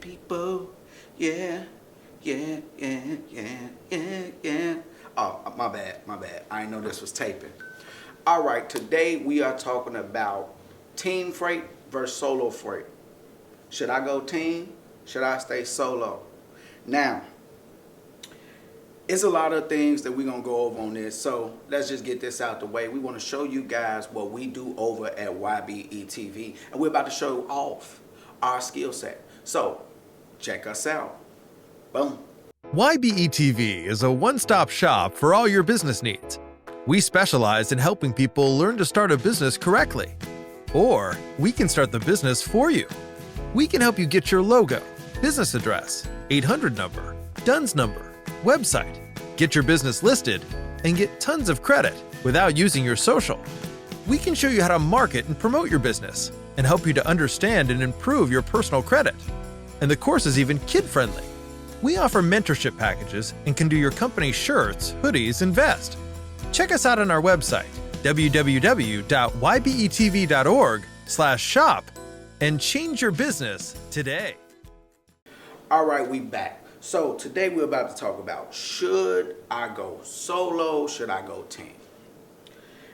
people. Yeah, yeah, yeah, yeah, yeah, yeah. Oh, my bad. I didn't know this was taping. All right, today we are talking about team freight versus solo freight. Should I go team? Should I stay solo? Now, it's a lot of things that we're going to go over on this, so let's just get this out the way. We want to show you guys what we do over at YBETV, and we're about to show off our skill set. So, check us out. Boom. YBETV is a one-stop shop for all your business needs. We specialize in helping people learn to start a business correctly. Or we can start the business for you. We can help you get your logo, business address, 800 number, DUNS number, website, get your business listed, and get tons of credit without using your social. We can show you how to market and promote your business and help you to understand and improve your personal credit. And the course is even kid-friendly. We offer mentorship packages and can do your company shirts, hoodies, and vests. Check us out on our website, www.ybetv.org/shop, and change your business today. All right, we back. So today we're about to talk about, should I go solo, should I go team?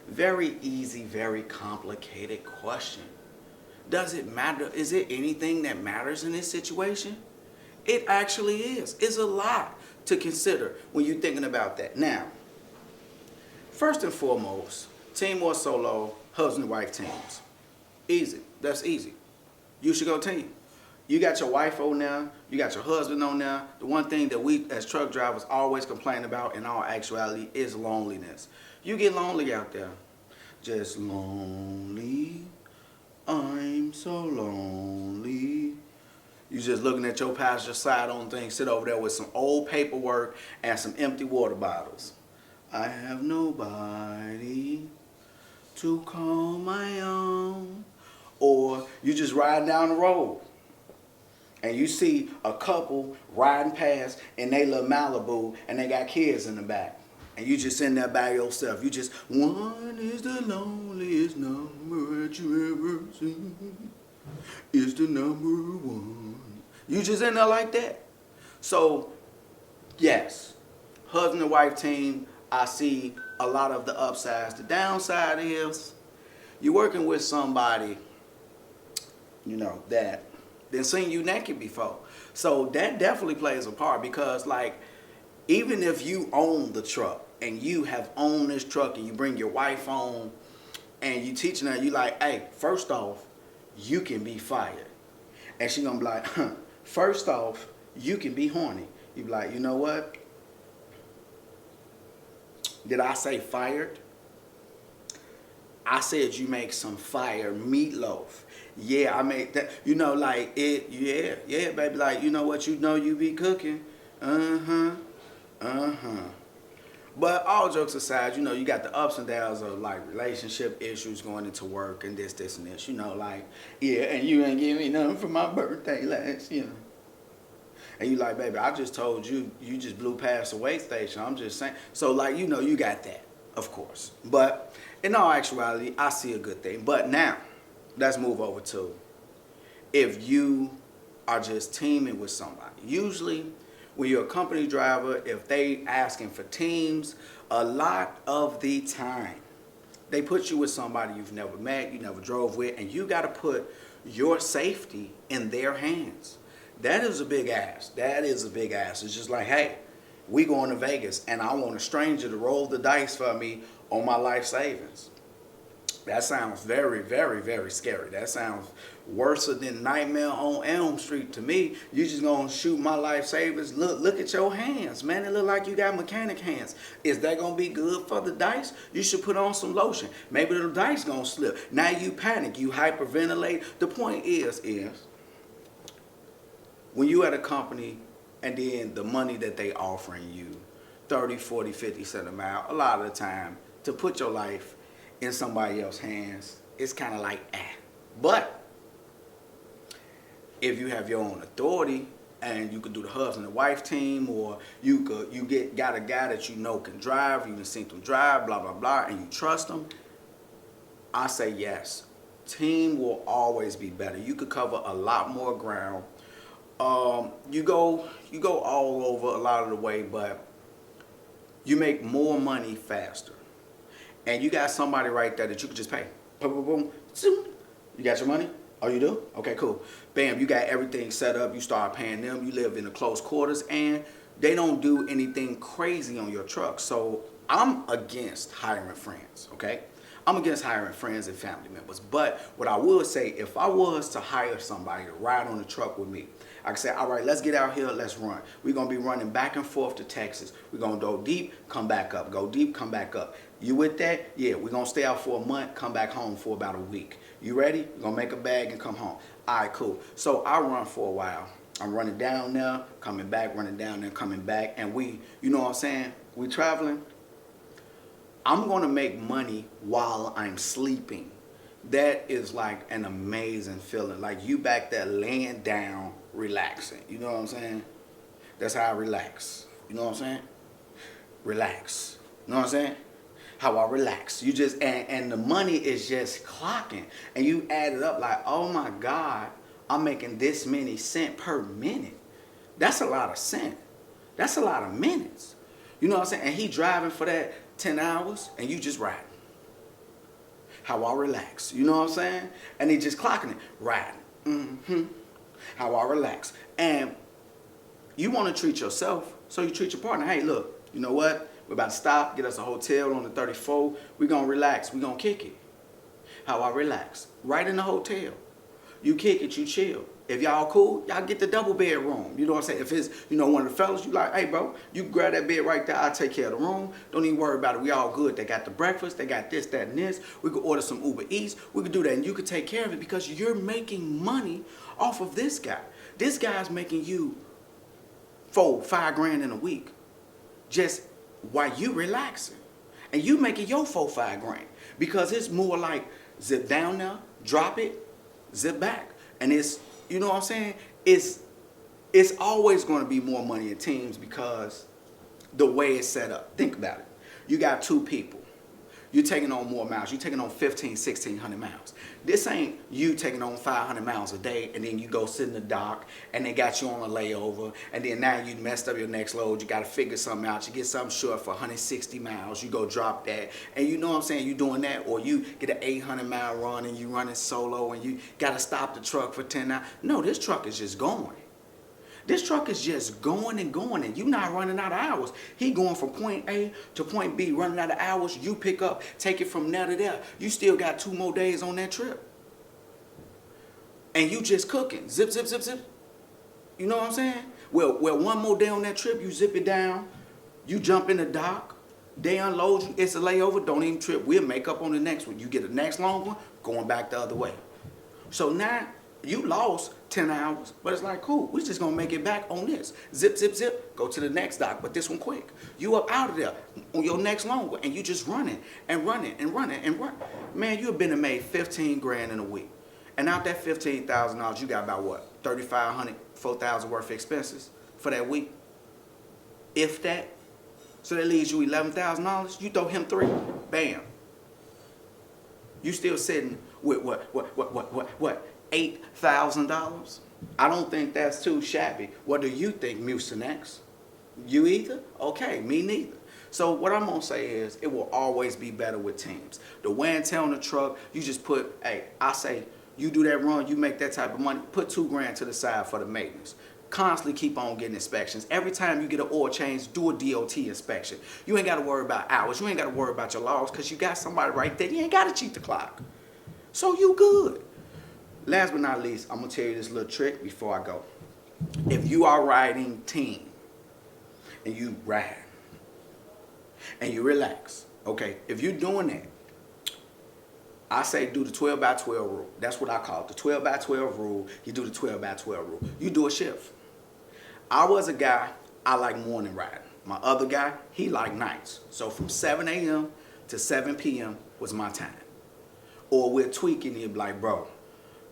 Very easy, very complicated question. Does it matter? Is it anything that matters in this situation? It actually is. It's a lot to consider when you're thinking about that. Now, first and foremost, team or solo, husband and wife teams. Easy. That's easy. You should go team. You got your wife on there, you got your husband on there. The one thing that we as truck drivers always complain about in all actuality is loneliness. You get lonely out there. Just lonely. I'm so lonely. You just looking at your passenger side on things, sit over there with some old paperwork and some empty water bottles. I have nobody to call my own. Or you just riding down the road and you see a couple riding past in they little Malibu and they got kids in the back. And you just in there by yourself. You just, one is the loneliest number that you ever seen. It's the number one. You just in there like that. So, yes, husband and wife team, I see a lot of the upsides. The downside is you're working with somebody, you know, that then seen you naked before. So that definitely plays a part because, like, even if you own the truck and you have owned this truck and you bring your wife on and you teaching her, you like, hey, first off, you can be fired. And she gonna be like, first off, you can be horny. You be like, you know what? Did I say fired? I said you make some fire meatloaf. Yeah, I made that. You know, like it. Yeah, baby. Like, you know what? You know you be cooking. But all jokes aside, you know, you got the ups and downs of like relationship issues going into work and this and this. You know, like, yeah, and you ain't give me nothing for my birthday last year. And you like, baby, I just told you, you just blew past the weigh station. I'm just saying. So, like, you know, you got that, of course. But in all actuality, I see a good thing. But now, let's move over to if you are just teaming with somebody. Usually, when you're a company driver, if they asking for teams, a lot of the time, they put you with somebody you've never met, you never drove with, and you got to put your safety in their hands. That is a big ask. That is a big ask. It's just like, hey, we going to Vegas, and I want a stranger to roll the dice for me on my life savings. That sounds very, very, very scary. That sounds worse than Nightmare on Elm Street to me. You just gonna shoot my life savings. Look at your hands, man. It look like you got mechanic hands. Is that gonna be good for the dice? You should put on some lotion. Maybe the dice gonna slip. Now you panic, you hyperventilate. The point is when you at a company and then the money that they offering you, 30, 40, 50 cents a mile, a lot of the time to put your life in somebody else's hands, it's kind of like, But if you have your own authority and you could do the husband and wife team, or you got a guy that you know can drive, you can see them drive, blah, blah, blah, and you trust them, I say yes. Team will always be better. You could cover a lot more ground. You go all over a lot of the way, but you make more money faster. And you got somebody right there that you can just pay. Boom, boom, boom. Zoom. You got your money? Oh, you do? Okay, cool. Bam, you got everything set up. You start paying them. You live in the close quarters, and they don't do anything crazy on your truck. So I'm against hiring friends, okay? I'm against hiring friends and family members. But what I would say, if I was to hire somebody to ride on the truck with me, I could say, all right, let's get out here, let's run. We're going to be running back and forth to Texas. We're going to go deep, come back up. Go deep, come back up. You with that? Yeah, we're going to stay out for a month, come back home for about a week. You ready? We're going to make a bag and come home. All right, cool. So I run for a while. I'm running down there, coming back, running down there, coming back. And you know what I'm saying? We traveling. I'm going to make money while I'm sleeping. That is like an amazing feeling. Like you back there laying down, relaxing. You know what I'm saying? That's how I relax. You know what I'm saying? Relax. You know what I'm saying? How I relax. You just, and the money is just clocking. And you add it up like, oh my God, I'm making this many cents per minute. That's a lot of cents. That's a lot of minutes. You know what I'm saying? And he driving for that 10 hours and you just riding. How I relax. You know what I'm saying? And he just clocking it. Riding. How I relax. And you want to treat yourself, so you treat your partner. Hey, look, you know what? We're about to stop, get us a hotel on the 34. We're going to relax. We're going to kick it. How I relax. Right in the hotel. You kick it, you chill. If y'all cool, y'all get the double bedroom. You know what I'm saying? If it's, one of the fellas, you like, hey, bro, you grab that bed right there. I'll take care of the room. Don't even worry about it. We all good. They got the breakfast. They got this, that, and this. We could order some Uber Eats. We could do that, and you could take care of it because you're making money off of this guy. This guy's making you $4-5 grand in a week just while you relaxing. And you making your $4-5 grand because it's more like zip down there, drop it, zip back. And it's, you know what I'm saying? It's always going to be more money in teams because the way it's set up. Think about it. You got two people. You're taking on more miles. You're taking on 1,600 miles. This ain't you taking on 500 miles a day and then you go sit in the dock and they got you on a layover and then now you messed up your next load. You got to figure something out. You get something short for 160 miles. You go drop that. And you know what I'm saying? You doing that, or you get an 800-mile run and you running solo and you got to stop the truck for 10 hours. No, this truck is just going. This truck is just going and going, and you're not running out of hours. He going from point A to point B, running out of hours. You pick up, take it from there to there. You still got 2 more days on that trip. And you just cooking. Zip, zip, zip, zip. You know what I'm saying? Well, 1 more day on that trip, you zip it down. You jump in the dock. They unload you. It's a layover. Don't even trip. We'll make up on the next one. You get the next long one, going back the other way. So now, you lost 10 hours, but it's like, cool, we just gonna make it back on this. Zip, zip, zip, go to the next dock, but this one quick. You up out of there on your next long one, and you just running and running and running and running. Man, you have been and made 15 grand in a week. And out that $15,000, you got about what? 3,500, 4,000 worth of expenses for that week? If that. So that leaves you $11,000. You throw him 3, bam. You still sitting with what? $8,000? I don't think that's too shabby. What do you think, Mucinex? You either? Okay, me neither. So what I'm gonna say is, it will always be better with teams. The wear and tear on the truck, you just put, hey, I say, you do that run, you make that type of money, put 2 grand to the side for the maintenance. Constantly keep on getting inspections. Every time you get an oil change, do a DOT inspection. You ain't gotta worry about hours. You ain't gotta worry about your logs because you got somebody right there. You ain't gotta cheat the clock. So you good. Last but not least, I'm going to tell you this little trick before I go. If you are riding team and you ride and you relax, okay, if you're doing that, I say do the 12 by 12 rule. That's what I call it, the 12 by 12 rule. You do the 12 by 12 rule. You do a shift. I was a guy, I like morning riding. My other guy, he liked nights. So from 7 a.m. to 7 p.m. was my time. Or we're tweaking it like, bro,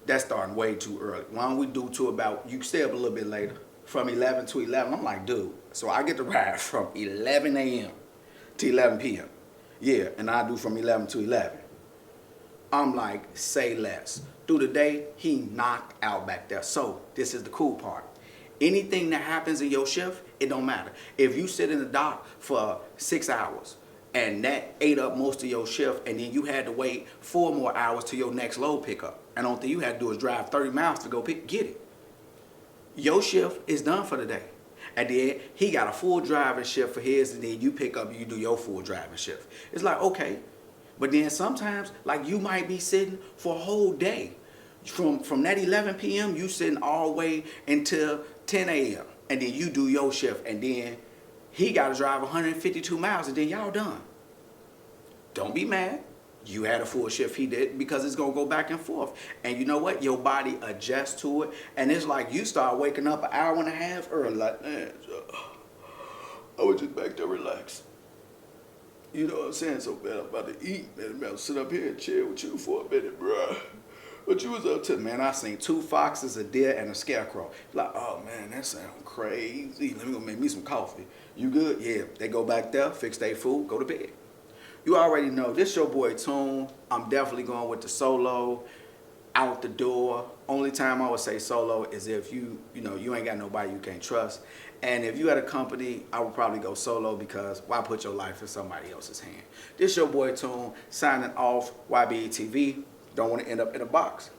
that's starting way too early. Why don't we do to about, you can stay up a little bit later, from 11 to 11. I'm like, dude, so I get to ride from 11 a.m. to 11 p.m. Yeah, and I do from 11 to 11. I'm like, say less. Through the day, he knocked out back there. So this is the cool part. Anything that happens in your shift, it don't matter. If you sit in the dock for 6 hours and that ate up most of your shift, and then you had to wait 4 more hours to your next load pickup, and the only thing you had to do is drive 30 miles to go get it. Your shift is done for the day. And then he got a full driving shift for his, and then you pick up, you do your full driving shift. It's like, okay. But then sometimes, like, you might be sitting for a whole day. From that 11 p.m., you sitting all the way until 10 a.m. And then you do your shift, and then he got to drive 152 miles, and then y'all done. Don't be mad. You had a full shift, he did, because it's going to go back and forth. And you know what? Your body adjusts to it. And it's like you start waking up an hour and a half early. Like, man, I was just back there relaxed. You know what I'm saying? So, man, I'm about to eat. Man, I'm about to sit up here and chill with you for a minute, bro. What you was up to? Man, I seen 2 foxes, a deer, and a scarecrow. Like, oh, man, that sounds crazy. Let me go make me some coffee. You good? Yeah. They go back there, fix their food, go to bed. You already know, this your boy Toon. I'm definitely going with the solo, out the door. Only time I would say solo is if you ain't got nobody you can't trust. And if you had a company, I would probably go solo, because why put your life in somebody else's hand? This your boy Toon, signing off. YBETV. Don't want to end up in a box.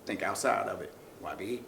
Think outside of it. YBE.